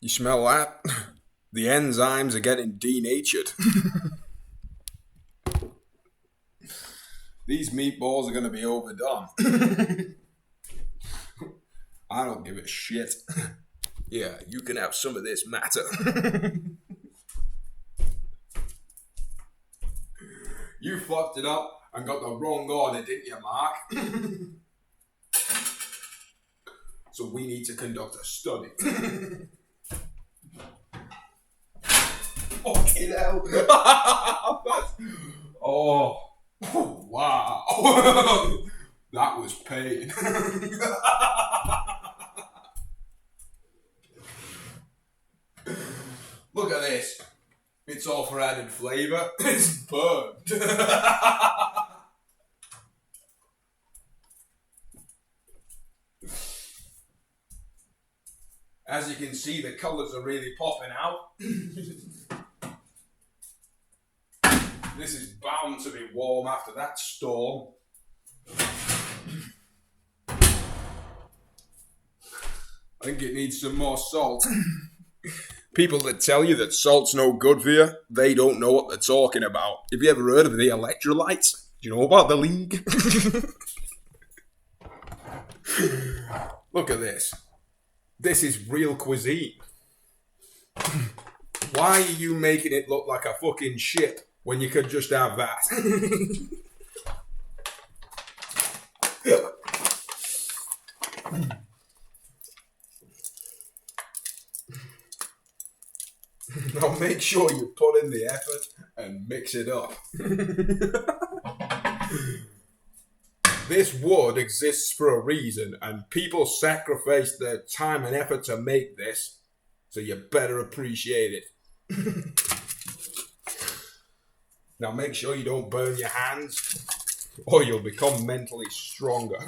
You smell that? The enzymes are getting denatured. These meatballs are going to be overdone. I don't give a shit. Yeah, you can have some of this matter. You fucked it up and got the wrong order, didn't you, Mark? So we need to conduct a study. Fucking hell. Oh, wow. That was pain. Look at this. It's all for added flavour. It's burned. As you can see, the colours are really popping out. This is bound to be warm after that storm. I think it needs some more salt. People that tell you that salt's no good for you, they don't know what they're talking about. Have you ever heard of the electrolytes? Do you know about the league? Look at this. This is real cuisine. Why are you making it look like a fucking ship when you could just have that? Now make sure you put in the effort and mix it up. This wood exists for a reason, and people sacrifice their time and effort to make this, so you better appreciate it. Now make sure you don't burn your hands, or you'll become mentally stronger.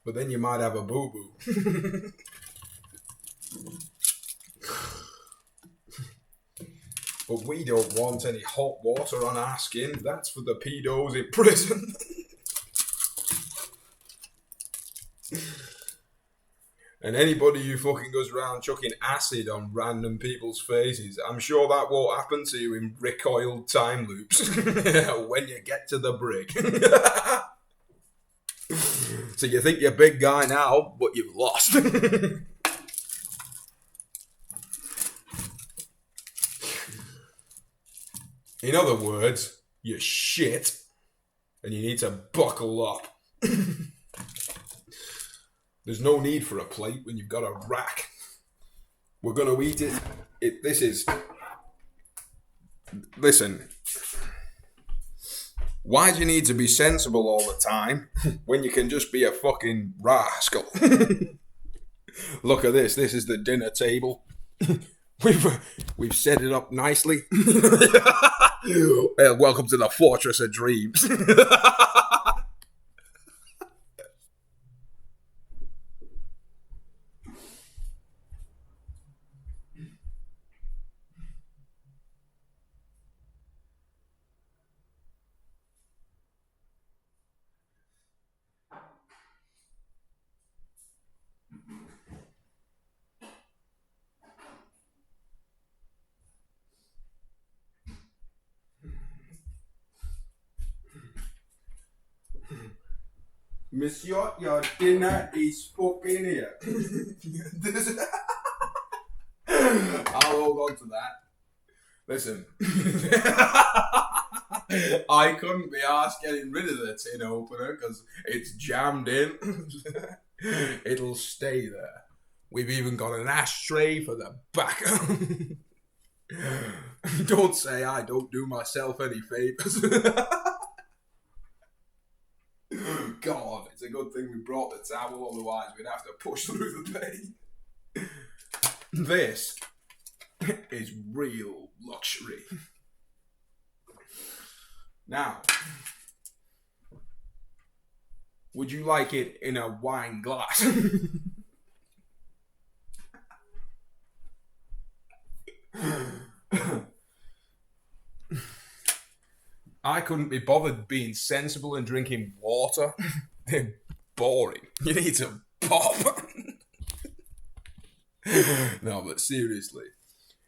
But then you might have a boo-boo. But we don't want any hot water on our skin. That's for the pedos in prison. And anybody who fucking goes around chucking acid on random people's faces, I'm sure that won't happen to you in recoiled time loops when you get to the brig. So you think you're a big guy now, but you've lost. In other words, you're shit, and you need to buckle up. There's no need for a plate when you've got a rack. We're going to eat it. Listen. Why do you need to be sensible all the time when you can just be a fucking rascal? Look at this. This is the dinner table. We've set it up nicely. Well, welcome to the Fortress of Dreams. Monsieur, your dinner is fucking here. I'll hold on to that. Listen. I couldn't be asked getting rid of the tin opener because it's jammed in. It'll stay there. We've even got an ashtray for the back. Don't say I don't do myself any favours. God, it's a good thing we brought the towel, otherwise we'd have to push through the pain. This is real luxury. Now, would you like it in a wine glass? I couldn't be bothered being sensible and drinking water. They're boring. You need to pop. No, but seriously,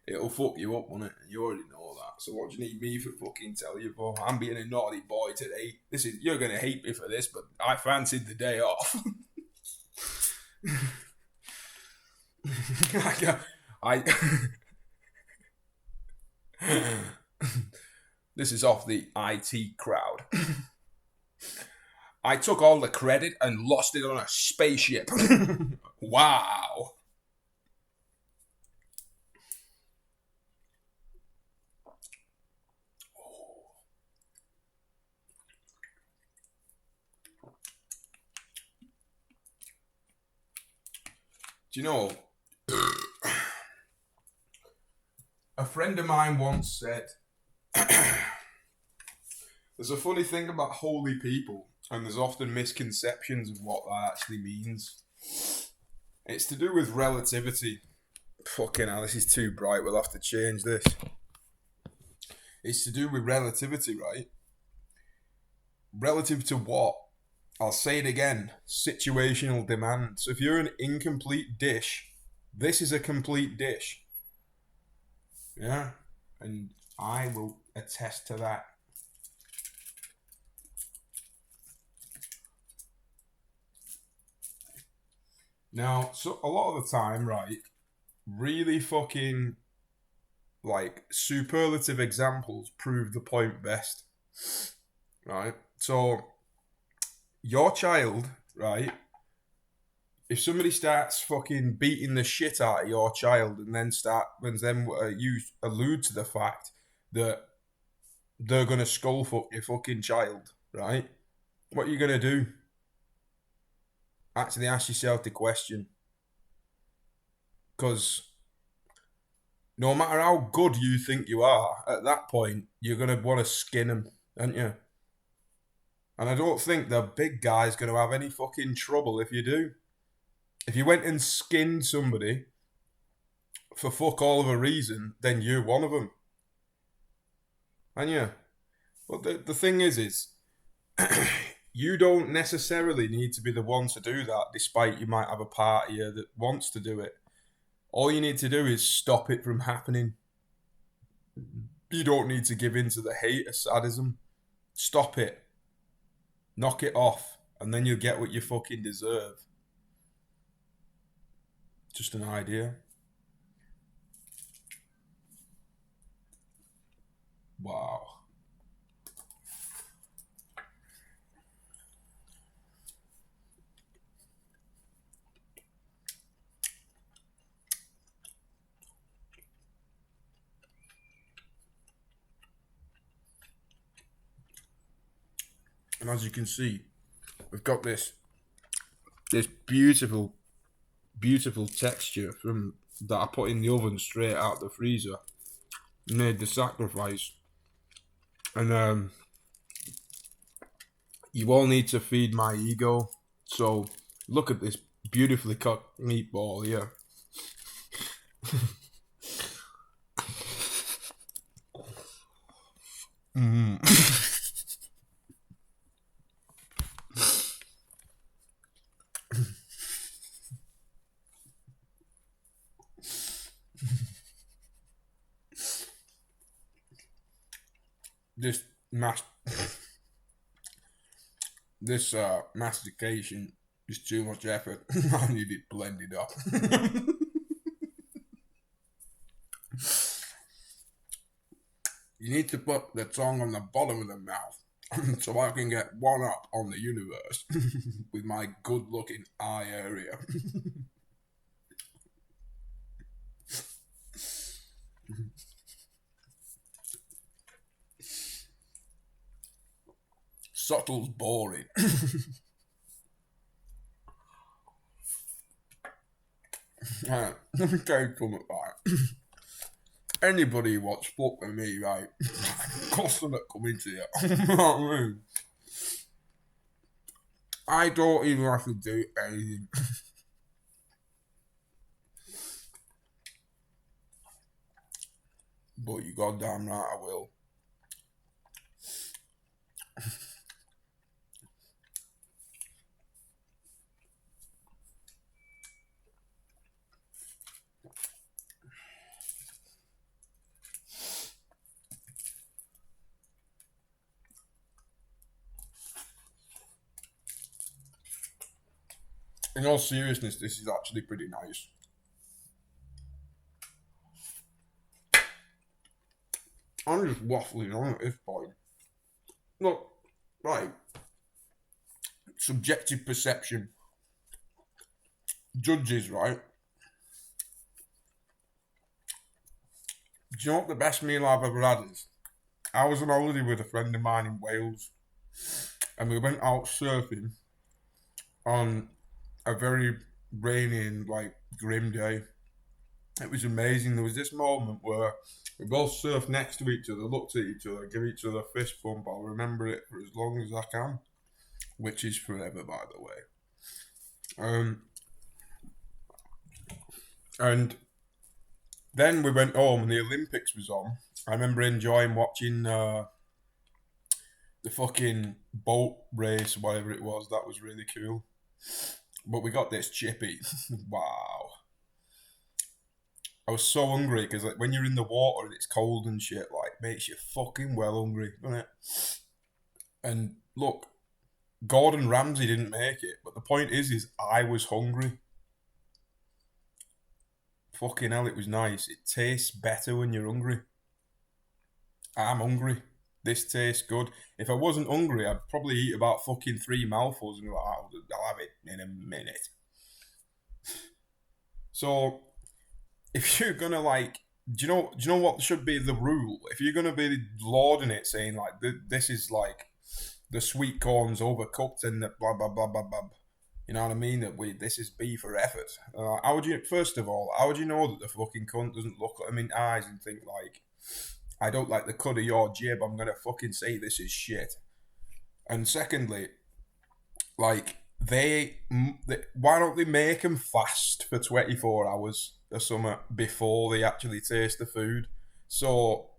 it'll fuck you up, won't it? You already know that. So what do you need me for fucking tell you for? I'm being a naughty boy today. You're gonna hate me for this, but I fancied the day off. I This is off the IT crowd. I took all the credit and lost it on a spaceship. Wow. Do you know, a friend of mine once said, there's a funny thing about holy people, and there's often misconceptions of what that actually means. It's to do with relativity. Fucking hell, this is too bright, we'll have to change this. It's to do with relativity, right? Relative to what? I'll say it again. Situational demand. So if you're an incomplete dish, this is a complete dish. Yeah? And I will attest to that. Now, so a lot of the time, right, really fucking, like, superlative examples prove the point best. Right? So, your child, right, if somebody starts fucking beating the shit out of your child and then you allude to the fact that they're gonna skull fuck your fucking child, right? What are you gonna do? Actually ask yourself the question. Because no matter how good you think you are, at that point, you're gonna want to skin them, aren't you? And I don't think the big guy's gonna have any fucking trouble if you do. If you went and skinned somebody for fuck all of a reason, then you're one of them. And yeah. But the thing is you don't necessarily need to be the one to do that, despite you might have a part here that wants to do it. All you need to do is stop it from happening. You don't need to give in to the hate or sadism. Stop it. Knock it off, and then you'll get what you fucking deserve. Just an idea. Wow. And as you can see, we've got this beautiful texture from that I put in the oven straight out the freezer. Made the sacrifice. And you all need to feed my ego. So look at this beautifully cooked meatball here. This mastication is too much effort. I need it blended up. You need to put the tongue on the bottom of the mouth so I can get one up on the universe with my good-looking eye area. Subtle's boring. Right, let me tell you something, right? Anybody who wants fuck with me, right? Customer coming to you. You know what I mean? I don't even have to do anything. But you goddamn right I will. In all seriousness, this is actually pretty nice. I'm just waffling on at this point. Look, right. Subjective perception. Judges, right? Do you know what the best meal I've ever had is? I was on holiday with a friend of mine in Wales, and we went out surfing on a very rainy and like grim day. It was amazing. There was this moment where we both surfed next to each other, looked at each other, give each other a fist bump. I'll remember it for as long as I can, which is forever, by the way. And then we went home, and the Olympics was on. I remember enjoying watching the fucking boat race, whatever it was. That was really cool. But we got this chippy. Wow. I was so hungry because like when you're in the water and it's cold and shit, like makes you fucking well hungry, doesn't it? And look, Gordon Ramsay didn't make it, but the point is I was hungry. Fucking hell, it was nice. It tastes better when you're hungry. I'm hungry. This tastes good. If I wasn't hungry, I'd probably eat about fucking 3 mouthfuls and be like, I'll have it in a minute. So, if you're gonna like, do you know what should be the rule? If you're gonna be lauding it, saying like, this is like the sweet corn's overcooked and the blah blah blah blah blah. You know what I mean? This is B for effort. How would you? First of all, how would you know that the fucking cunt doesn't look at him in eyes and think like, I don't like the cut of your jib. I'm gonna fucking say this is shit. And secondly, like why don't they make them fast for 24 hours or something before they actually taste the food? So,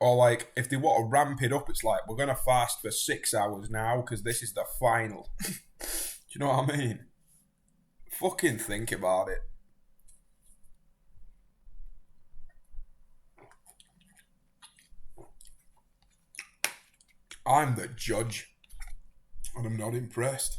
or like if they want to ramp it up, it's like we're gonna fast for 6 hours now because this is the final. Do you know what I mean? Fucking think about it. I'm the judge, and I'm not impressed.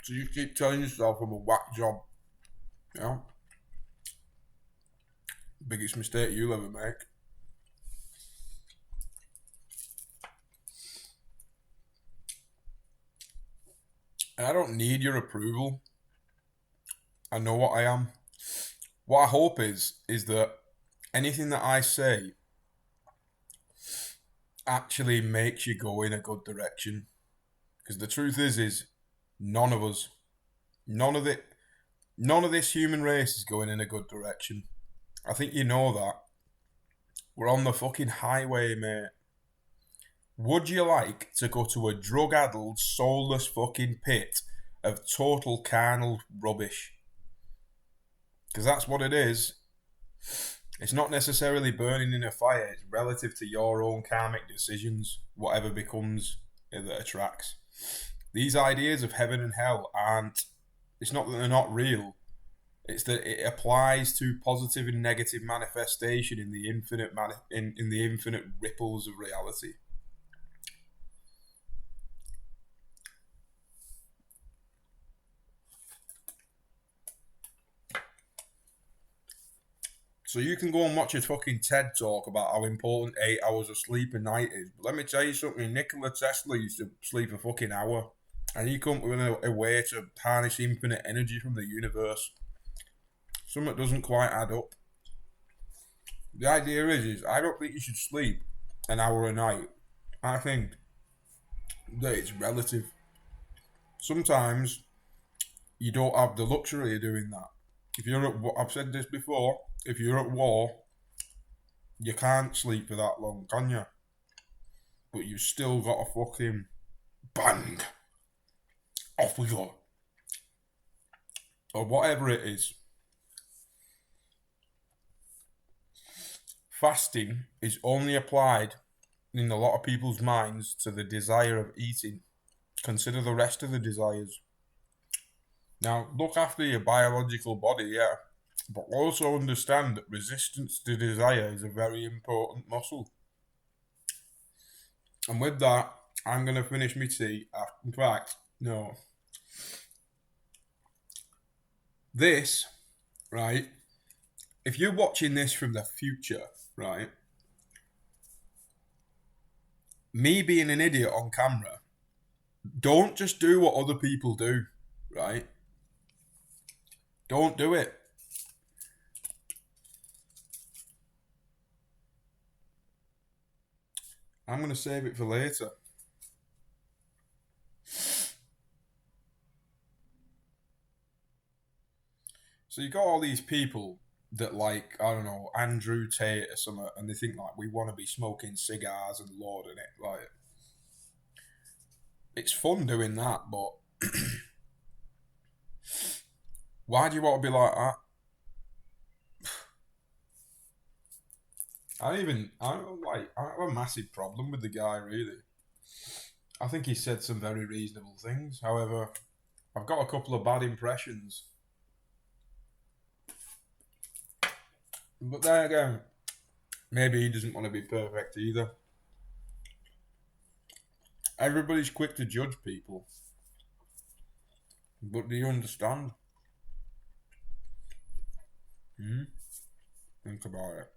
So you keep telling yourself I'm a whack job. You know? Biggest mistake you'll ever make. And I don't need your approval. I know what I am. What I hope is that anything that I say actually makes you go in a good direction. Because the truth is none of us, none of this human race is going in a good direction. I think you know that. We're on the fucking highway, mate. Would you like to go to a drug-addled, soulless fucking pit of total carnal rubbish? Because that's what it is. It's not necessarily burning in a fire. It's relative to your own karmic decisions, whatever becomes that attracts. These ideas of heaven and hell aren't... It's not that they're not real. It's that it applies to positive and negative manifestation in the infinite in the infinite ripples of reality. So you can go and watch a fucking TED talk about how important 8 hours of sleep a night is. But let me tell you something, Nikola Tesla used to sleep a fucking hour. And he come up with a way to harness infinite energy from the universe. Something doesn't quite add up. The idea is I don't think you should sleep an hour a night. I think that it's relative. Sometimes you don't have the luxury of doing that. If you're at, I've said this before, if you're at war, you can't sleep for that long, can you? But you've still got to fucking bang. Off we go. Or whatever it is. fasting is only applied in a lot of people's minds to the desire of eating. Consider the rest of the desires. Now, look after your biological body, yeah, but also understand that resistance to desire is a very important muscle. And with that, I'm going to finish my tea. In fact, no. This, right, if you're watching this from the future, right, me being an idiot on camera, don't just do what other people do, right? Don't do it. I'm going to save it for later. So you got all these people that like, I don't know, Andrew Tate or something, and they think like we want to be smoking cigars and loading it. Like, it's fun doing that, but why do you want to be like that? I have a massive problem with the guy, really. I think he said some very reasonable things. However, I've got a couple of bad impressions. But there again, maybe he doesn't want to be perfect either. Everybody's quick to judge people. But do you understand? Think about it.